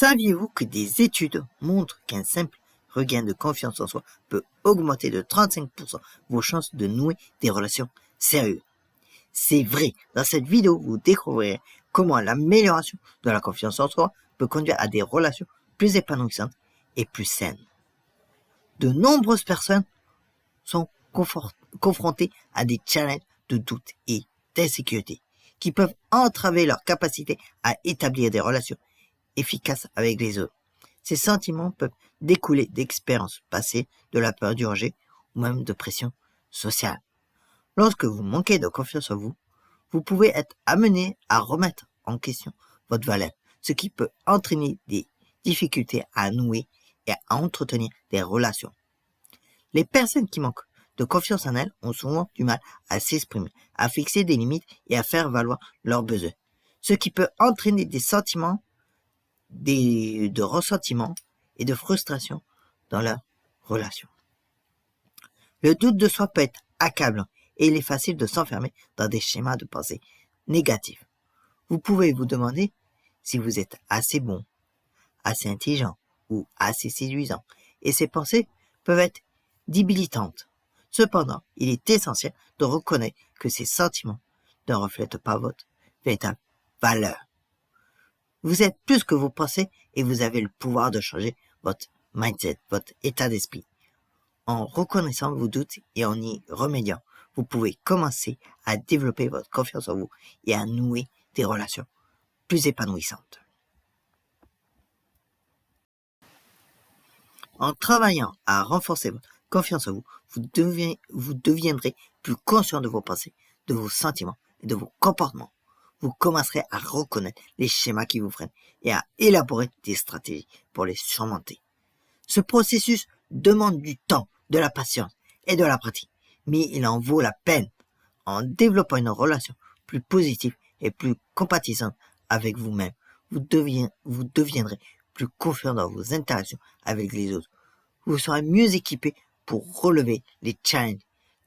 Saviez-vous que des études montrent qu'un simple regain de confiance en soi peut augmenter de 35% vos chances de nouer des relations sérieuses? C'est vrai, dans cette vidéo, vous découvrirez comment l'amélioration de la confiance en soi peut conduire à des relations plus épanouissantes et plus saines. De nombreuses personnes sont confrontées à des challenges de doute et d'insécurité qui peuvent entraver leur capacité à établir des relations efficaces avec les autres. Ces sentiments peuvent découler d'expériences passées, de la peur du rejet ou même de pression sociale. Lorsque vous manquez de confiance en vous, vous pouvez être amené à remettre en question votre valeur, ce qui peut entraîner des difficultés à nouer et à entretenir des relations. Les personnes qui manquent de confiance en elles ont souvent du mal à s'exprimer, à fixer des limites et à faire valoir leurs besoins, ce qui peut entraîner des sentiments de ressentiment et de frustration dans leur relation. Le doute de soi peut être accablant et il est facile de s'enfermer dans des schémas de pensée négatifs. Vous pouvez vous demander si vous êtes assez bon, assez intelligent ou assez séduisant, et ces pensées peuvent être débilitantes. Cependant, il est essentiel de reconnaître que ces sentiments ne reflètent pas votre véritable valeur. Vous êtes plus que vous pensez et vous avez le pouvoir de changer votre mindset, votre état d'esprit. En reconnaissant vos doutes et en y remédiant, vous pouvez commencer à développer votre confiance en vous et à nouer des relations plus épanouissantes. En travaillant à renforcer votre confiance en vous, vous deviendrez plus conscient de vos pensées, de vos sentiments et de vos comportements. Vous commencerez à reconnaître les schémas qui vous freinent et à élaborer des stratégies pour les surmonter. Ce processus demande du temps, de la patience et de la pratique, mais il en vaut la peine. En développant une relation plus positive et plus compatissante avec vous-même, vous deviendrez plus confiant dans vos interactions avec les autres. Vous serez mieux équipé pour relever les challenges,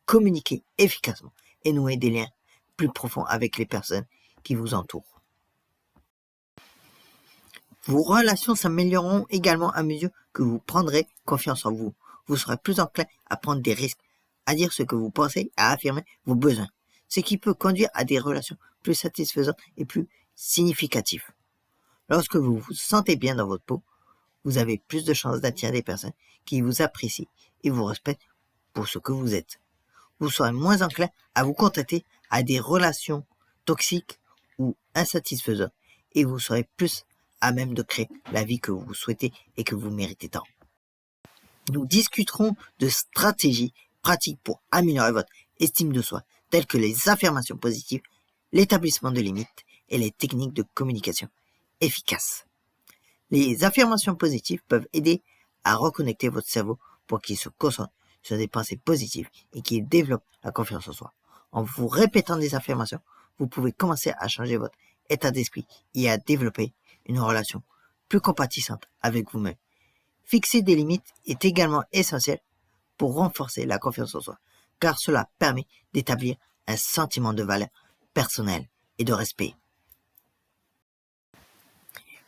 communiquer efficacement et nouer des liens plus profonds avec les personnes qui vous entourent. Vos relations s'amélioreront également à mesure que vous prendrez confiance en vous. Vous serez plus enclin à prendre des risques, à dire ce que vous pensez, à affirmer vos besoins, ce qui peut conduire à des relations plus satisfaisantes et plus significatives. Lorsque vous vous sentez bien dans votre peau, vous avez plus de chances d'attirer des personnes qui vous apprécient et vous respectent pour ce que vous êtes. Vous serez moins enclin à vous contenter à des relations toxiques ou insatisfaisantes et vous serez plus à même de créer la vie que vous souhaitez et que vous méritez tant. Nous discuterons de stratégies pratiques pour améliorer votre estime de soi, telles que les affirmations positives, l'établissement de limites et les techniques de communication efficaces. Les affirmations positives peuvent aider à reconnecter votre cerveau pour qu'il se concentre sur des pensées positives et qu'il développe la confiance en soi. En vous répétant des affirmations, vous pouvez commencer à changer votre état d'esprit et à développer une relation plus compatissante avec vous-même. Fixer des limites est également essentiel pour renforcer la confiance en soi, car cela permet d'établir un sentiment de valeur personnelle et de respect.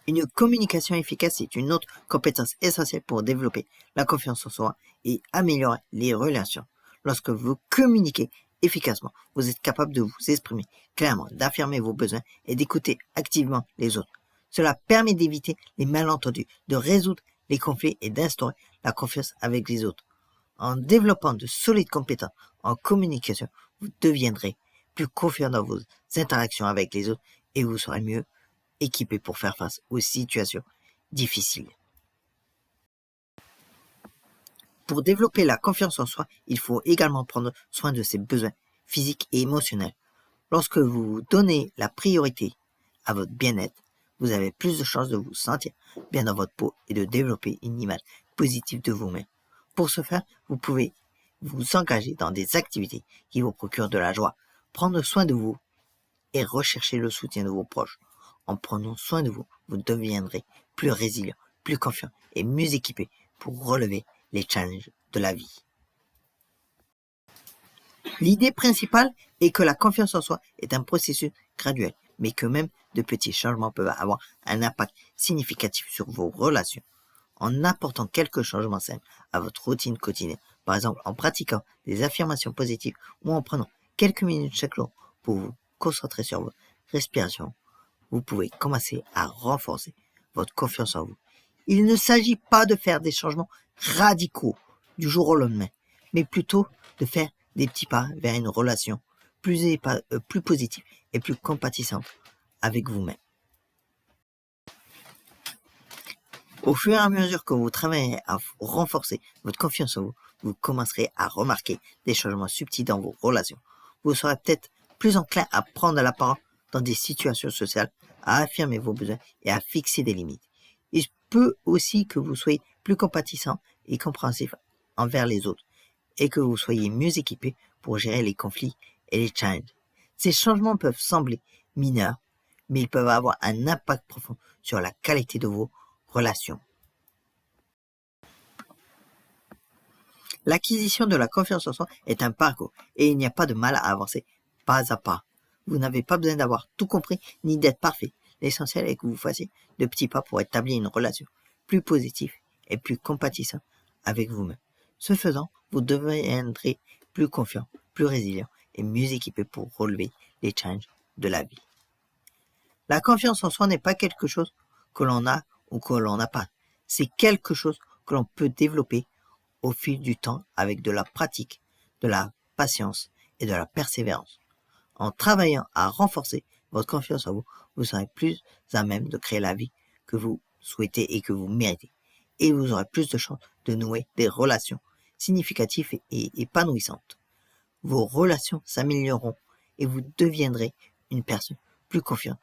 Une communication efficace est une autre compétence essentielle pour développer la confiance en soi et améliorer les relations. Lorsque vous communiquez efficacement, vous êtes capable de vous exprimer clairement, d'affirmer vos besoins et d'écouter activement les autres. Cela permet d'éviter les malentendus, de résoudre les conflits et d'instaurer la confiance avec les autres. En développant de solides compétences en communication, vous deviendrez plus confiant dans vos interactions avec les autres et vous serez mieux équipé pour faire face aux situations difficiles. Pour développer la confiance en soi, il faut également prendre soin de ses besoins physiques et émotionnels. Lorsque vous donnez la priorité à votre bien-être, vous avez plus de chances de vous sentir bien dans votre peau et de développer une image positive de vous-même. Pour ce faire, vous pouvez vous engager dans des activités qui vous procurent de la joie, prendre soin de vous et rechercher le soutien de vos proches. En prenant soin de vous, vous deviendrez plus résilient, plus confiant et mieux équipé pour relever les challenges de la vie. L'idée principale est que la confiance en soi est un processus graduel, mais que même de petits changements peuvent avoir un impact significatif sur vos relations. En apportant quelques changements simples à votre routine quotidienne, par exemple en pratiquant des affirmations positives ou en prenant quelques minutes chaque jour pour vous concentrer sur votre respiration, vous pouvez commencer à renforcer votre confiance en vous. Il ne s'agit pas de faire des changements radicaux du jour au lendemain, mais plutôt de faire des petits pas vers une relation plus positive et plus compatissante avec vous-même. Au fur et à mesure que vous travaillerez à renforcer votre confiance en vous, vous commencerez à remarquer des changements subtils dans vos relations. Vous serez peut-être plus enclin à prendre la parole dans des situations sociales, à affirmer vos besoins et à fixer des limites. Il peut aussi que vous soyez plus compatissant et compréhensif envers les autres et que vous soyez mieux équipé pour gérer les conflits et les challenges. Ces changements peuvent sembler mineurs, mais ils peuvent avoir un impact profond sur la qualité de vos relations. L'acquisition de la confiance en soi est un parcours et il n'y a pas de mal à avancer pas à pas. Vous n'avez pas besoin d'avoir tout compris ni d'être parfait. L'essentiel est que vous fassiez de petits pas pour établir une relation plus positive et plus compatissante avec vous-même. Ce faisant, vous deviendrez plus confiant, plus résilient et mieux équipé pour relever les challenges de la vie. La confiance en soi n'est pas quelque chose que l'on a ou que l'on n'a pas. C'est quelque chose que l'on peut développer au fil du temps avec de la pratique, de la patience et de la persévérance. En travaillant à renforcer votre confiance en vous, vous serez plus à même de créer la vie que vous souhaitez et que vous méritez. Et vous aurez plus de chances de nouer des relations significatives et épanouissantes. Vos relations s'amélioreront et vous deviendrez une personne plus confiante,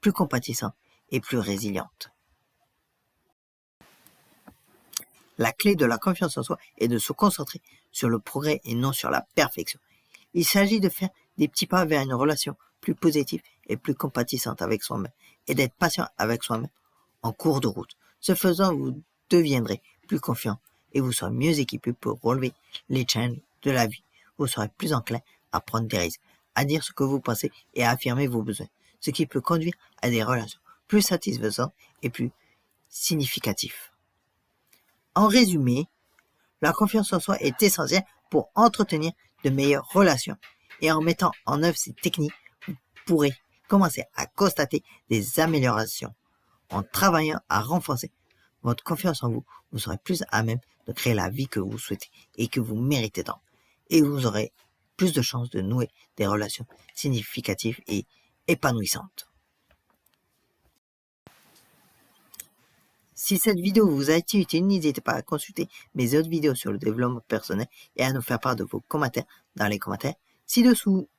plus compatissante et plus résiliente. La clé de la confiance en soi est de se concentrer sur le progrès et non sur la perfection. Il s'agit de faire des petits pas vers une relation plus positive et plus compatissante avec soi-même et d'être patient avec soi-même en cours de route. Ce faisant, vous deviendrez plus confiant et vous serez mieux équipé pour relever les challenges de la vie. Vous serez plus enclin à prendre des risques, à dire ce que vous pensez et à affirmer vos besoins, ce qui peut conduire à des relations plus satisfaisantes et plus significatives. En résumé, la confiance en soi est essentielle pour entretenir de meilleures relations. Et en mettant en œuvre ces techniques, vous pourrez commencer à constater des améliorations. En travaillant à renforcer votre confiance en vous, vous serez plus à même de créer la vie que vous souhaitez et que vous méritez tant. Et vous aurez plus de chances de nouer des relations significatives et épanouissantes. Si cette vidéo vous a été utile, n'hésitez pas à consulter mes autres vidéos sur le développement personnel et à nous faire part de vos commentaires dans les commentaires ci-dessous.